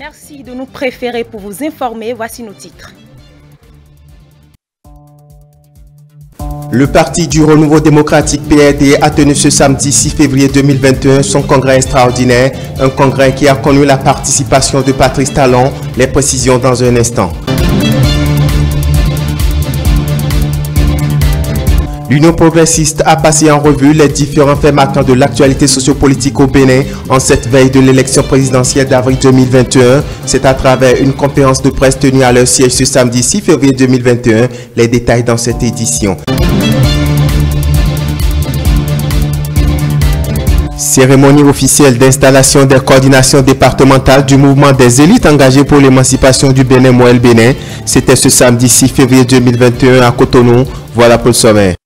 Merci de nous préférer pour vous informer. Voici nos titres. Le Parti du Renouveau démocratique PRD a tenu ce samedi 6 février 2021 son congrès extraordinaire, un congrès qui a connu la participation de Patrice Talon. Les précisions dans un instant. L'Union progressiste a passé en revue les différents faits marquants de l'actualité sociopolitique au Bénin en cette veille de l'élection présidentielle d'avril 2021. C'est à travers une conférence de presse tenue à leur siège ce samedi 6 février 2021. Les détails dans cette édition. Cérémonie officielle d'installation des coordinations départementales du mouvement des élites engagées pour l'émancipation du Bénin Moël Bénin. C'était ce samedi 6 février 2021 à Cotonou. Voilà pour le sommaire.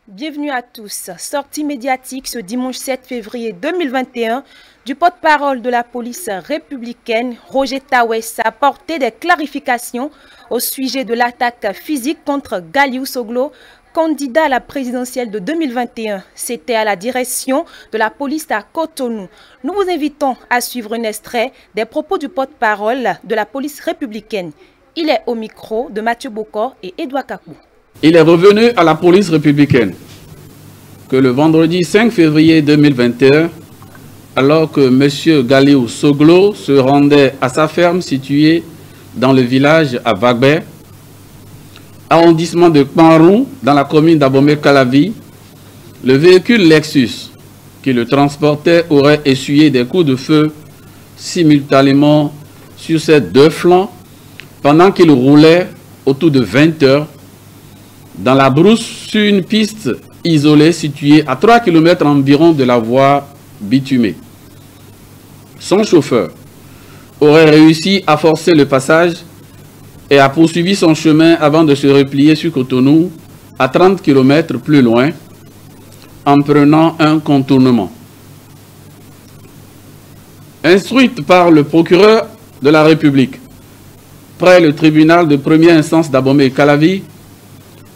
Bienvenue à tous. Sortie médiatique ce dimanche 7 février 2021 du porte-parole de la police républicaine, Roger Tawes, a apporté des clarifications au sujet de l'attaque physique contre Galiou Soglo, candidat à la présidentielle de 2021. C'était à la direction de la police à Cotonou. Nous vous invitons à suivre un extrait des propos du porte-parole de la police républicaine. Il est au micro de Mathieu Bokor et Edouard Kakou. Il est revenu à la police républicaine que le vendredi 5 février 2021, alors que M. Galiou Soglo se rendait à sa ferme située dans le village à Vagbert, arrondissement de Kpanrou, dans la commune d'Abomey-Calavi, le véhicule Lexus qui le transportait aurait essuyé des coups de feu simultanément sur ses deux flancs pendant qu'il roulait autour de 20 heures dans la brousse sur une piste isolée située à 3 km environ de la voie bitumée. Son chauffeur aurait réussi à forcer le passage et a poursuivi son chemin avant de se replier sur Cotonou à 30 km plus loin en prenant un contournement. Instruite par le procureur de la République près le tribunal de première instance d'Abomey-Calavi,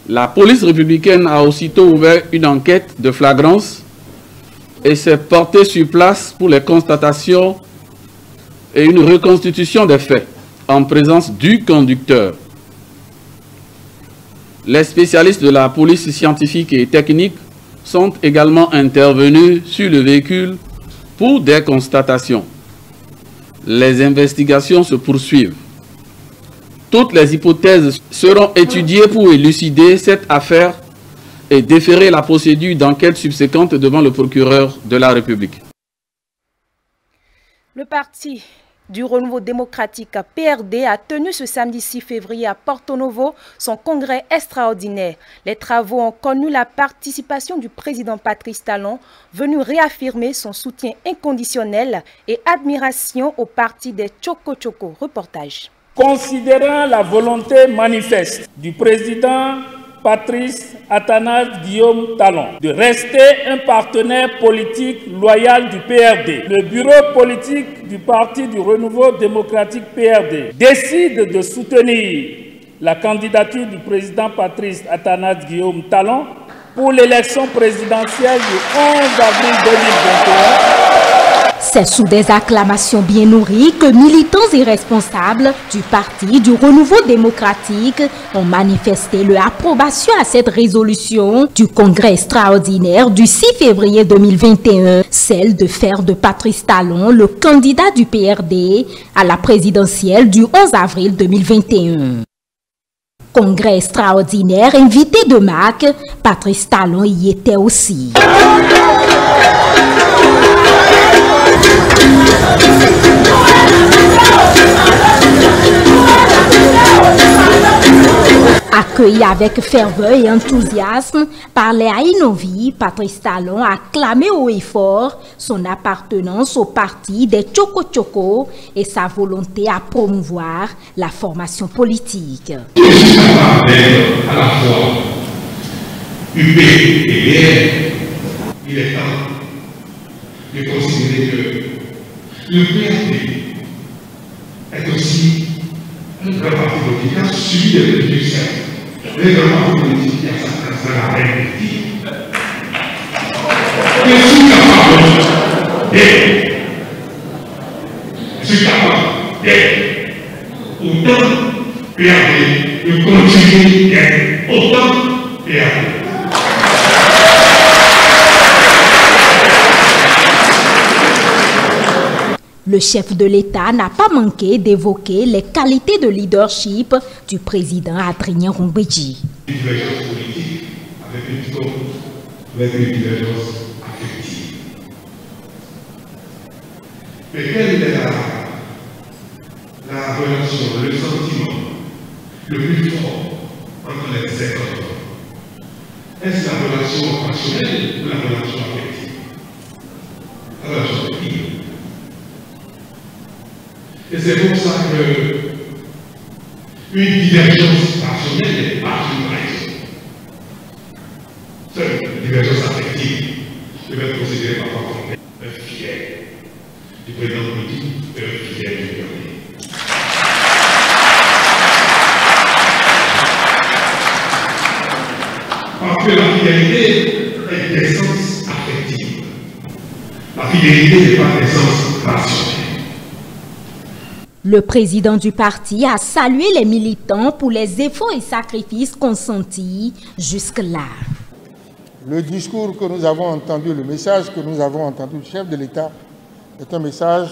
la police républicaine a aussitôt ouvert une enquête de flagrance et s'est portée sur place pour les constatations et une reconstitution des faits en présence du conducteur. Les spécialistes de la police scientifique et technique sont également intervenus sur le véhicule pour des constatations. Les investigations se poursuivent. Toutes les hypothèses seront étudiées pour élucider cette affaire et déférer la procédure d'enquête subséquente devant le procureur de la République. Le Parti du Renouveau démocratique PRD a tenu ce samedi 6 février à Porto Novo son congrès extraordinaire. Les travaux ont connu la participation du président Patrice Talon, venu réaffirmer son soutien inconditionnel et admiration au parti des Tchoko Tchoko. Reportage. Considérant la volonté manifeste du président Patrice Athanase Guillaume Talon de rester un partenaire politique loyal du PRD, le bureau politique du Parti du Renouveau démocratique PRD décide de soutenir la candidature du président Patrice Athanase Guillaume Talon pour l'élection présidentielle du 11 avril 2021. C'est sous des acclamations bien nourries que militants et responsables du Parti du Renouveau démocratique ont manifesté leur approbation à cette résolution du congrès extraordinaire du 6 février 2021, celle de faire de Patrice Talon le candidat du PRD à la présidentielle du 11 avril 2021. Congrès extraordinaire invité de marque, Patrice Talon y était aussi. Accueilli avec ferveur et enthousiasme par les Aïnovi, Patrice Talon a clamé haut et fort son appartenance au parti des Tchoko Tchoko et sa volonté à promouvoir la formation politique. À la fois UP et BR, il est temps de considérer que le PRD est aussi Un grand parti politique a subi des préjudices. Les grands partis politiques qui ont ça la règle. Je suis capable d'être autant PAD, de continuer d'être autant PAD. Le chef de l'État n'a pas manqué d'évoquer les qualités de leadership du président Adrien Rombédji. Une divergence politique avec une forme, avec une divergence affective. Mais quelle est la relation, le sentiment le plus fort entre les 50 ans? Est-ce la relation passionnelle ou la relation affective? La relation affective. Et c'est pour ça qu'une divergence passionnelle n'est pas une trahison. Seule une divergence affective peut être considérée parfois comme un fier du président politique et un fier du gouvernement. Parce que la fidélité est d'essence affective. La fidélité n'est pas d'essence rationnelle. Le président du parti a salué les militants pour les efforts et sacrifices consentis jusque-là. Le discours que nous avons entendu, le message que nous avons entendu du chef de l'État est un message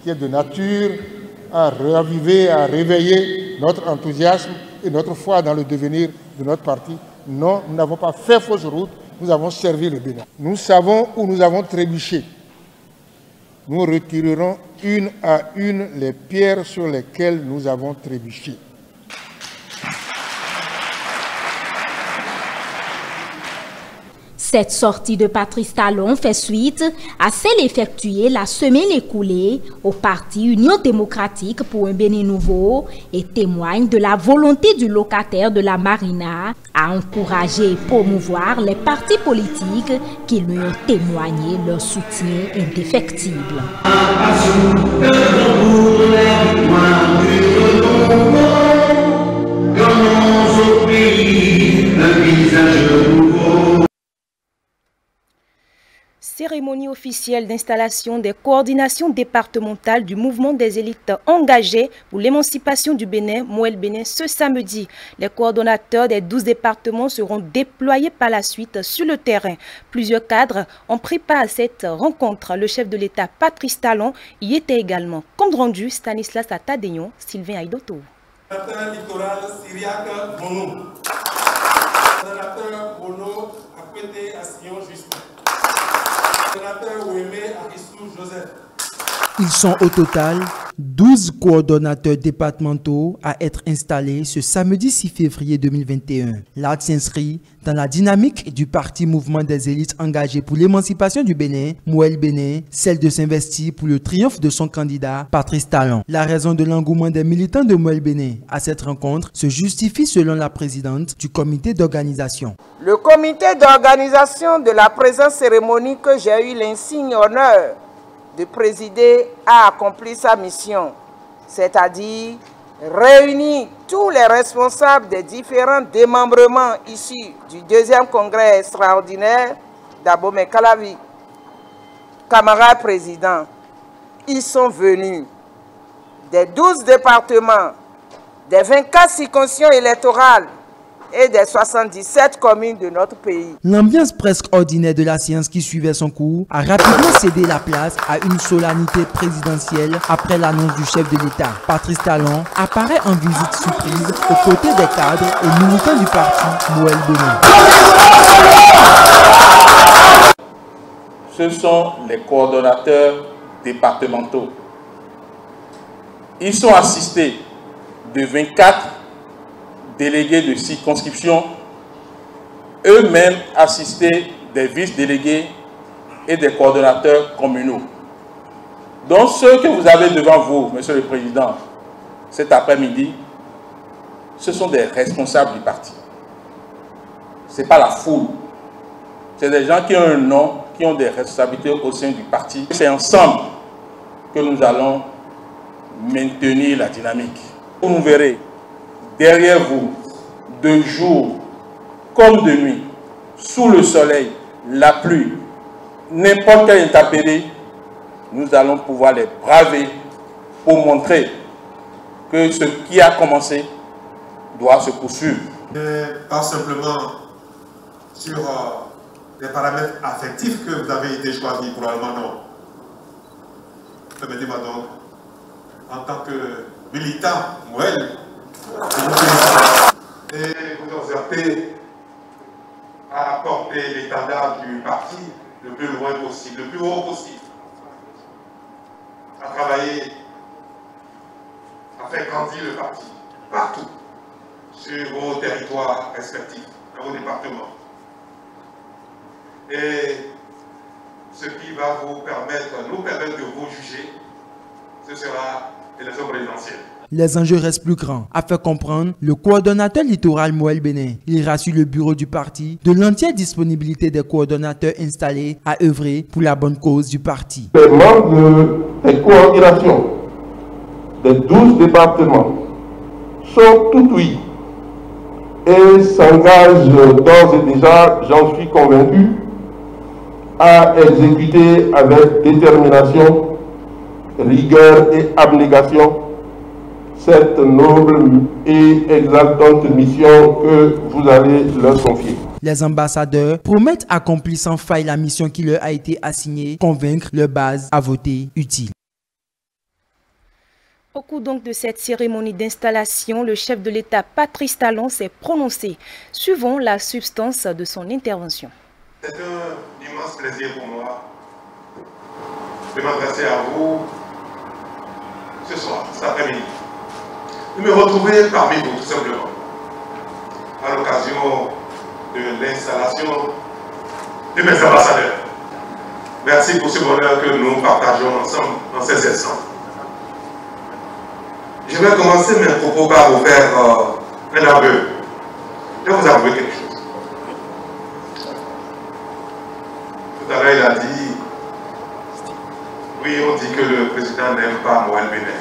qui est de nature à raviver, à réveiller notre enthousiasme et notre foi dans le devenir de notre parti. Non, nous n'avons pas fait fausse route, nous avons servi le Bénin. Nous savons où nous avons trébuché. Nous retirerons une à une les pierres sur lesquelles nous avons trébuché. Cette sortie de Patrice Talon fait suite à celle effectuée la semaine écoulée au parti Union démocratique pour un Bénin nouveau et témoigne de la volonté du locataire de la Marina à encourager et promouvoir les partis politiques qui lui ont témoigné leur soutien indéfectible. Cérémonie officielle d'installation des coordinations départementales du mouvement des élites engagées pour l'émancipation du Bénin, Mouel Bénin, ce samedi. Les coordonnateurs des 12 départements seront déployés par la suite sur le terrain. Plusieurs cadres ont pris part à cette rencontre. Le chef de l'État, Patrice Talon, y était également. Compte rendu, Stanislas Tadéon, Sylvain Aïdoto. Sénateur littoral Syriac Bono. Sénateur Bono à côté à Sion Justin. Sénateur Ouémé Arissou Joseph. Ils sont au total 12 coordonnateurs départementaux à être installés ce samedi 6 février 2021. L'acte s'inscrit dans la dynamique du parti Mouvement des élites engagé pour l'émancipation du Bénin, Mouel Bénin, celle de s'investir pour le triomphe de son candidat, Patrice Talon. La raison de l'engouement des militants de Mouel Bénin à cette rencontre se justifie selon la présidente du comité d'organisation. Le comité d'organisation de la présente cérémonie que j'ai eu l'insigne honneur de présider a accompli sa mission, c'est-à-dire réunir tous les responsables des différents démembrements issus du 2e congrès extraordinaire d'Abomey-Calavi. Camarades présidents, ils sont venus des 12 départements, des 24 circonscriptions électorales et des 77 communes de notre pays. L'ambiance presque ordinaire de la séance qui suivait son cours a rapidement cédé la place à une solennité présidentielle après l'annonce du chef de l'État. Patrice Talon apparaît en visite surprise aux côtés des cadres et militants du parti Mouel Bénin. Ce sont les coordonnateurs départementaux. Ils sont assistés de 24 délégués de circonscription, eux-mêmes assistés des vice-délégués et des coordonnateurs communaux. Donc ceux que vous avez devant vous, Monsieur le Président, cet après-midi, ce sont des responsables du parti. Ce n'est pas la foule. C'est des gens qui ont un nom, qui ont des responsabilités au sein du parti. C'est ensemble que nous allons maintenir la dynamique. Vous verrez derrière vous, de jour comme de nuit, sous le soleil, la pluie, n'importe quelle intempérie, nous allons pouvoir les braver pour montrer que ce qui a commencé doit se poursuivre. Pas simplement sur les paramètres affectifs que vous avez été choisis, probablement non. Permettez-moi donc, en tant que militant, Moël, et vous exhorter à porter l'étendard du parti le plus loin possible, le plus haut possible, à travailler, à faire grandir le parti, partout, sur vos territoires respectifs, dans vos départements. Et ce qui va nous permettre de vous juger, ce sera l'élection présidentielle. Les enjeux restent plus grands. À faire comprendre, le coordonnateur littoral Moël Bénin, il rassure le bureau du parti de l'entière disponibilité des coordonnateurs installés à œuvrer pour la bonne cause du parti. Les membres des coordinations des 12 départements sont tout oui et s'engagent d'ores et déjà, j'en suis convaincu, à exécuter avec détermination, rigueur et abnégation cette noble et exaltante mission que vous allez leur confier. Les ambassadeurs promettent accomplir sans faille la mission qui leur a été assignée, convaincre leur base à voter utile. Au cours donc de cette cérémonie d'installation, le chef de l'État Patrice Talon s'est prononcé. Suivons la substance de son intervention. C'est un immense plaisir pour moi de m'adresser à vous ce soir, cet après-midi. De me retrouver parmi vous, tout simplement, à l'occasion de l'installation de mes ambassadeurs. Merci pour ce bonheur que nous partageons ensemble dans ces instants. Je vais commencer mes propos par vous faire un aveu. Je vais vous avouer quelque chose. Tout à l'heure, il a dit, oui, on dit que le président n'aime pas Moël Bénin.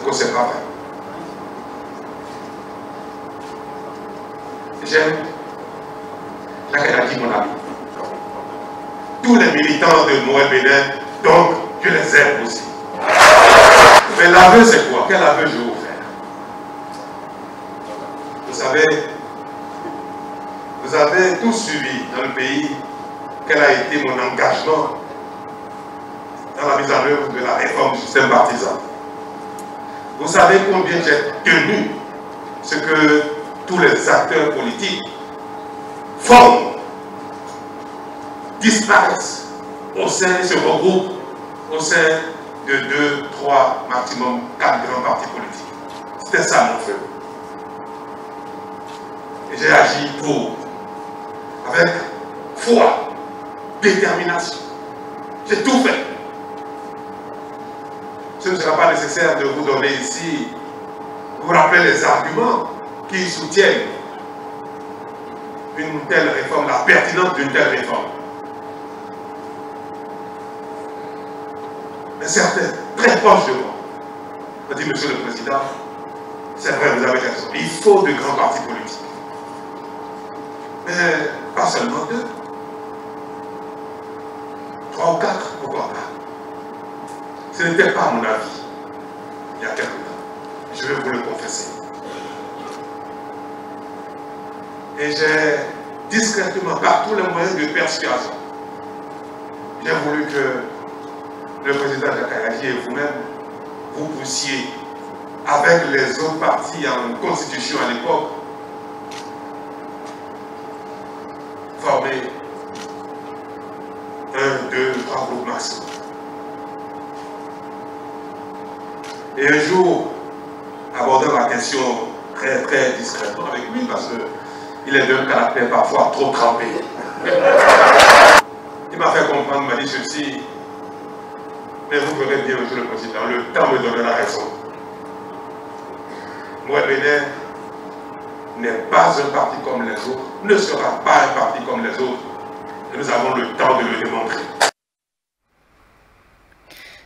Que c'est pas vrai. J'aime Jacques Naki, mon ami. Tous les militants de Moël Bénin, donc je les aime aussi. Mais l'aveu c'est quoi? Quel aveu je vais vous faire? Vous savez, vous avez tous suivi dans le pays quel a été mon engagement dans la mise en œuvre de la réforme du système partisan. Vous savez combien j'ai tenu ce que tous les acteurs politiques forment, disparaissent au sein, se regroupent au sein de 2, 3, maximum 4 grands partis politiques. C'était ça mon feu. Et j'ai agi pour, avec foi, détermination. J'ai tout fait. Ce ne sera pas nécessaire de vous donner ici, vous rappeler les arguments qui soutiennent une telle réforme, la pertinence d'une telle réforme. Mais certains, très proches de moi, ont dit, Monsieur le Président, c'est vrai, vous avez raison, il faut de grands partis politiques. Mais pas seulement 2, 3 ou 4, pourquoi pas. Ce n'était pas mon avis, il y a quelque temps. Je vais vous le confesser. Et j'ai discrètement, par tous les moyens de persuasion, j'ai voulu que le président Jacques et vous-même, vous poussiez, avec les autres partis en constitution à l'époque, former 1, 2, 3 groupes maximum. Et un jour, abordant la question très très discrètement avec lui, parce qu'il est d'un caractère parfois trop trempé. Il m'a fait comprendre, il m'a dit ceci, mais vous verrez bien, Monsieur le Président, le temps me donnera raison. Moël Bénin n'est pas un parti comme les autres, ne sera pas un parti comme les autres, et nous avons le temps de le démontrer.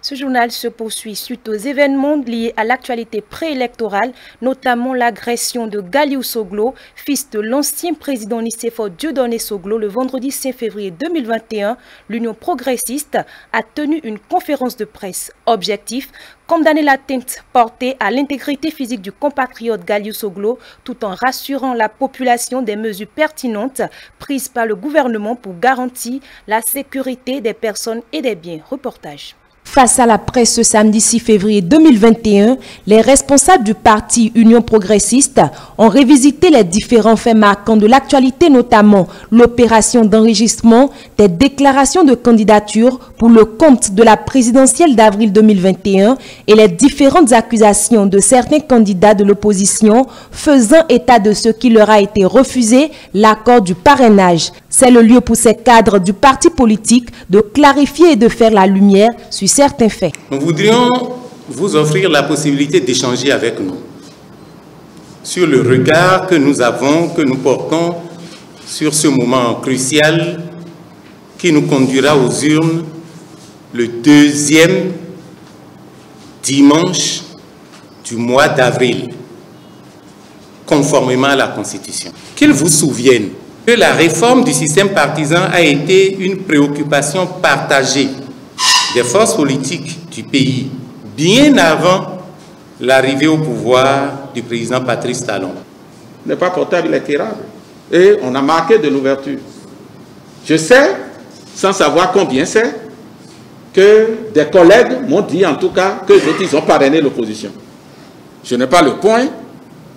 Ce journal se poursuit suite aux événements liés à l'actualité préélectorale, notamment l'agression de Galiou Soglo, fils de l'ancien président Nicéphore Dieudonné Soglo, le vendredi 5 février 2021. L'Union progressiste a tenu une conférence de presse. Objectif: condamner l'atteinte portée à l'intégrité physique du compatriote Galiou Soglo, tout en rassurant la population des mesures pertinentes prises par le gouvernement pour garantir la sécurité des personnes et des biens. Reportage. Face à la presse ce samedi 6 février 2021, les responsables du parti Union progressiste ont revisité les différents faits marquants de l'actualité, notamment l'opération d'enregistrement des déclarations de candidature pour le compte de la présidentielle d'avril 2021 et les différentes accusations de certains candidats de l'opposition faisant état de ce qui leur a été refusé, l'accord du parrainage. C'est le lieu pour ces cadres du parti politique de clarifier et de faire la lumière sur certains faits. Nous voudrions vous offrir la possibilité d'échanger avec nous sur le regard que nous avons, que nous portons sur ce moment crucial qui nous conduira aux urnes le 2e dimanche du mois d'avril, conformément à la Constitution. Qu'ils vous souviennent que la réforme du système partisan a été une préoccupation partagée des forces politiques du pays bien avant l'arrivée au pouvoir du président Patrice Talon. N'est pas portable, il est quérable. Et on a marqué de l'ouverture. Je sais, sans savoir combien c'est, que des collègues m'ont dit en tout cas que ils ont parrainé l'opposition. Je n'ai pas le point.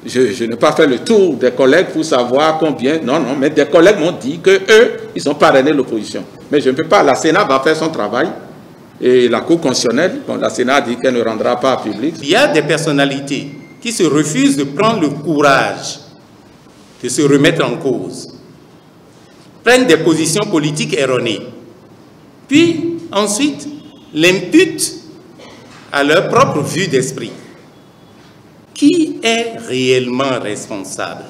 Je n'ai pas fait le tour des collègues pour savoir combien. Non, mais des collègues m'ont dit qu'eux, ils ont parrainé l'opposition. Mais je ne peux pas. La Sénat va faire son travail. Et la Cour constitutionnelle, bon, la Sénat dit qu'elle ne rendra pas public. Il y a des personnalités qui se refusent de prendre le courage de se remettre en cause, prennent des positions politiques erronées, puis ensuite l'imputent à leur propre vue d'esprit. Qui est réellement responsable?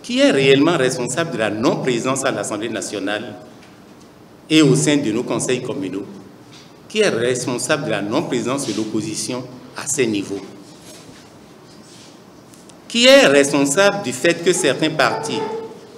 Qui est réellement responsable de la non-présence à l'Assemblée nationale et au sein de nos conseils communaux? Qui est responsable de la non-présence de l'opposition à ces niveaux? Qui est responsable du fait que certains partis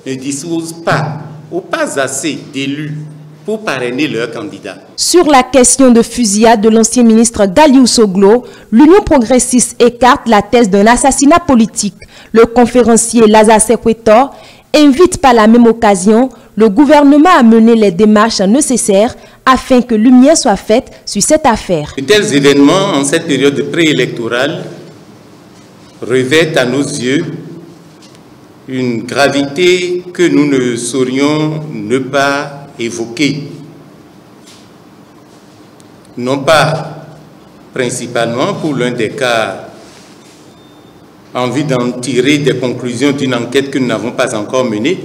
ne disposent pas ou pas assez d'élus pour parrainer leurs candidats? Sur la question de fusillade de l'ancien ministre Galiou Soglo, l'Union progressiste écarte la thèse d'un assassinat politique. Le conférencier Lazare Sekwétor invite par la même occasion le gouvernement à mener les démarches nécessaires afin que lumière soit faite sur cette affaire. De tels événements en cette période préélectorale revêtent à nos yeux une gravité que nous ne saurions ne pas évoquer. Non pas principalement pour l'un des cas en vue d'en tirer des conclusions d'une enquête que nous n'avons pas encore menée,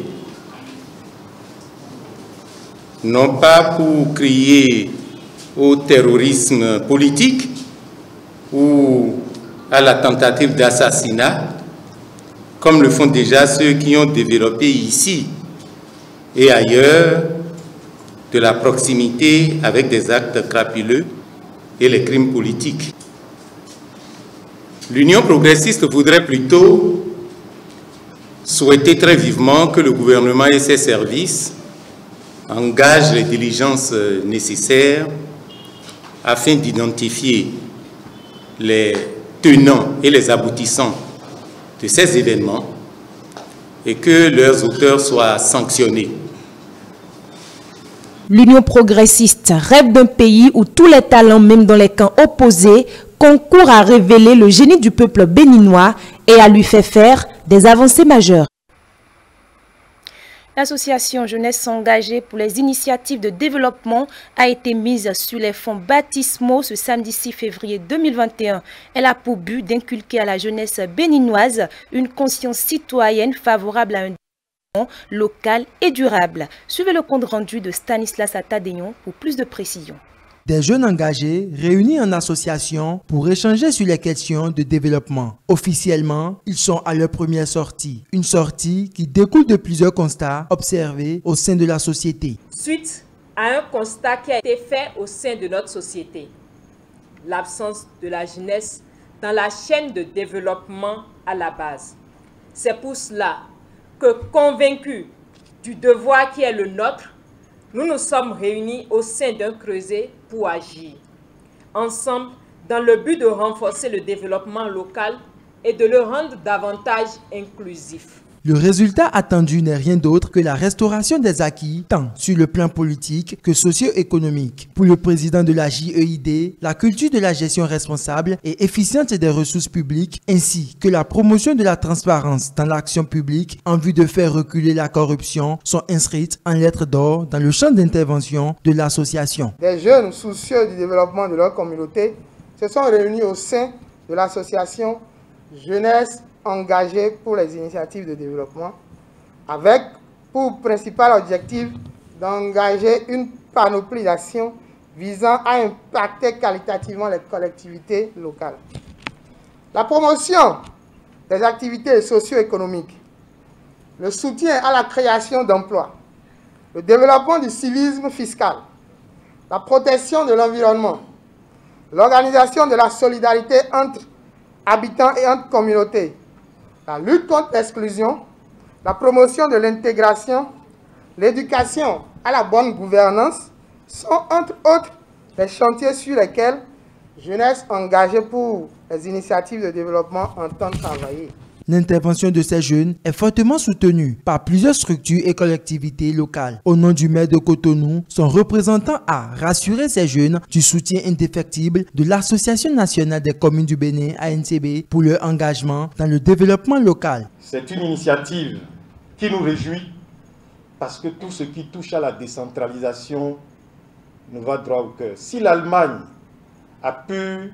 non pas pour crier au terrorisme politique ou à la tentative d'assassinat, comme le font déjà ceux qui ont développé ici et ailleurs de la proximité avec des actes crapuleux et les crimes politiques. L'Union progressiste voudrait plutôt souhaiter très vivement que le gouvernement et ses services engagent les diligences nécessaires afin d'identifier les tenants et les aboutissants de ces événements et que leurs auteurs soient sanctionnés. L'Union progressiste rêve d'un pays où tous les talents, même dans les camps opposés, concourent à révéler le génie du peuple béninois et à lui faire des avancées majeures. L'association Jeunesse engagée pour les initiatives de développement a été mise sur les fonds baptismaux ce samedi 6 février 2021. Elle a pour but d'inculquer à la jeunesse béninoise une conscience citoyenne favorable à un développement local et durable. Suivez le compte rendu de Stanislas Atadéon pour plus de précisions. Des jeunes engagés réunis en association pour échanger sur les questions de développement. Officiellement, ils sont à leur première sortie. Une sortie qui découle de plusieurs constats observés au sein de la société. Suite à un constat qui a été fait au sein de notre société. L'absence de la jeunesse dans la chaîne de développement à la base. C'est pour cela que, convaincus du devoir qui est le nôtre, nous nous sommes réunis au sein d'un creuset pour agir ensemble dans le but de renforcer le développement local et de le rendre davantage inclusif. Le résultat attendu n'est rien d'autre que la restauration des acquis, tant sur le plan politique que socio-économique. Pour le président de la JEID, la culture de la gestion responsable et efficiente des ressources publiques, ainsi que la promotion de la transparence dans l'action publique en vue de faire reculer la corruption, sont inscrites en lettres d'or dans le champ d'intervention de l'association. Des jeunes soucieux du développement de leur communauté se sont réunis au sein de l'association Jeunesse engagée pour les initiatives de développement, avec pour principal objectif d'engager une panoplie d'actions visant à impacter qualitativement les collectivités locales. La promotion des activités socio-économiques, le soutien à la création d'emplois, le développement du civisme fiscal, la protection de l'environnement, l'organisation de la solidarité entre habitants et entre communautés, la lutte contre l'exclusion, la promotion de l'intégration, l'éducation à la bonne gouvernance sont entre autres les chantiers sur lesquels Jeunesse engagée pour les initiatives de développement entend travailler. L'intervention de ces jeunes est fortement soutenue par plusieurs structures et collectivités locales. Au nom du maire de Cotonou, son représentant a rassuré ces jeunes du soutien indéfectible de l'Association nationale des communes du Bénin, ANCB, pour leur engagement dans le développement local. C'est une initiative qui nous réjouit parce que tout ce qui touche à la décentralisation nous va droit au cœur. Si l'Allemagne a pu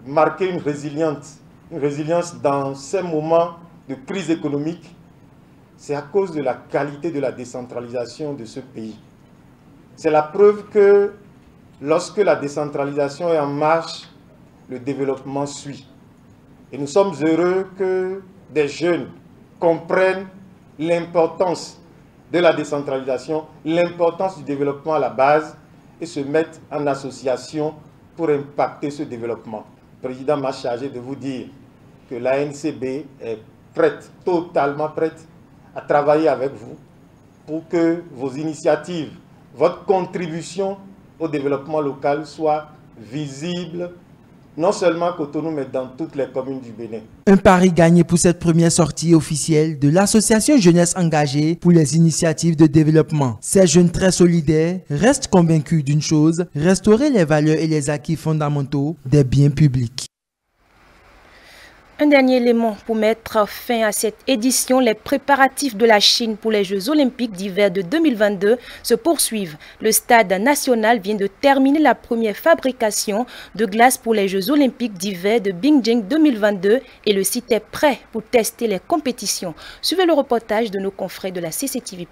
marquer une résilience dans ces moments de crise économique, c'est à cause de la qualité de la décentralisation de ce pays. C'est la preuve que lorsque la décentralisation est en marche, le développement suit. Et nous sommes heureux que des jeunes comprennent l'importance de la décentralisation, l'importance du développement à la base et se mettent en association pour impacter ce développement. Le président m'a chargé de vous dire que l'ANCB est prête, totalement prête, à travailler avec vous pour que vos initiatives, votre contribution au développement local soit visible, non seulement à Cotonou, mais dans toutes les communes du Bénin. Un pari gagné pour cette première sortie officielle de l'association Jeunesse engagée pour les initiatives de développement. Ces jeunes très solidaires restent convaincus d'une chose, restaurer les valeurs et les acquis fondamentaux des biens publics. Un dernier élément pour mettre fin à cette édition, les préparatifs de la Chine pour les Jeux Olympiques d'hiver de 2022 se poursuivent. Le stade national vient de terminer la première fabrication de glace pour les Jeux Olympiques d'hiver de Beijing 2022 et le site est prêt pour tester les compétitions. Suivez le reportage de nos confrères de la CCTV+.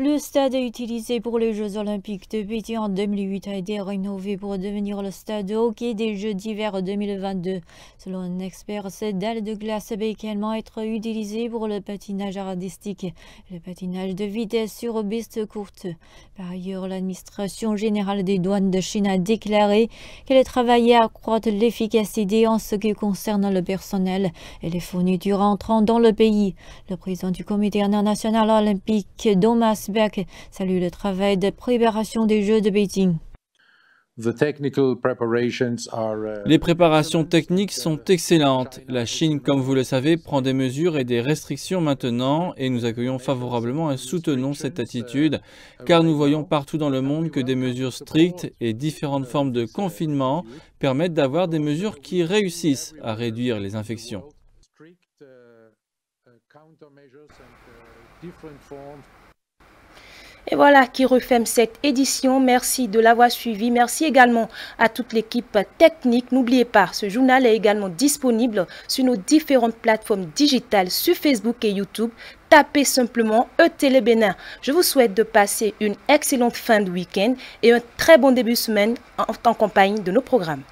Le stade utilisé pour les Jeux Olympiques de Pékin en 2008 a été rénové pour devenir le stade de hockey des Jeux d'hiver 2022. Selon un expert, cette dalle de glace peut également être utilisée pour le patinage artistique, le patinage de vitesse sur piste courte. Par ailleurs, l'administration générale des douanes de Chine a déclaré qu'elle travaillait à accroître l'efficacité en ce qui concerne le personnel et les fournitures entrant dans le pays. Le président du comité international olympique, Thomas Bach, salue le travail de préparation des Jeux de Beijing. Les préparations techniques sont excellentes. La Chine, comme vous le savez, prend des mesures et des restrictions maintenant et nous accueillons favorablement et soutenons cette attitude car nous voyons partout dans le monde que des mesures strictes et différentes formes de confinement permettent d'avoir des mesures qui réussissent à réduire les infections. Et voilà qui referme cette édition. Merci de l'avoir suivi. Merci également à toute l'équipe technique. N'oubliez pas, ce journal est également disponible sur nos différentes plateformes digitales sur Facebook et YouTube. Tapez simplement ETélé Bénin. Je vous souhaite de passer une excellente fin de week-end et un très bon début de semaine en compagnie de nos programmes.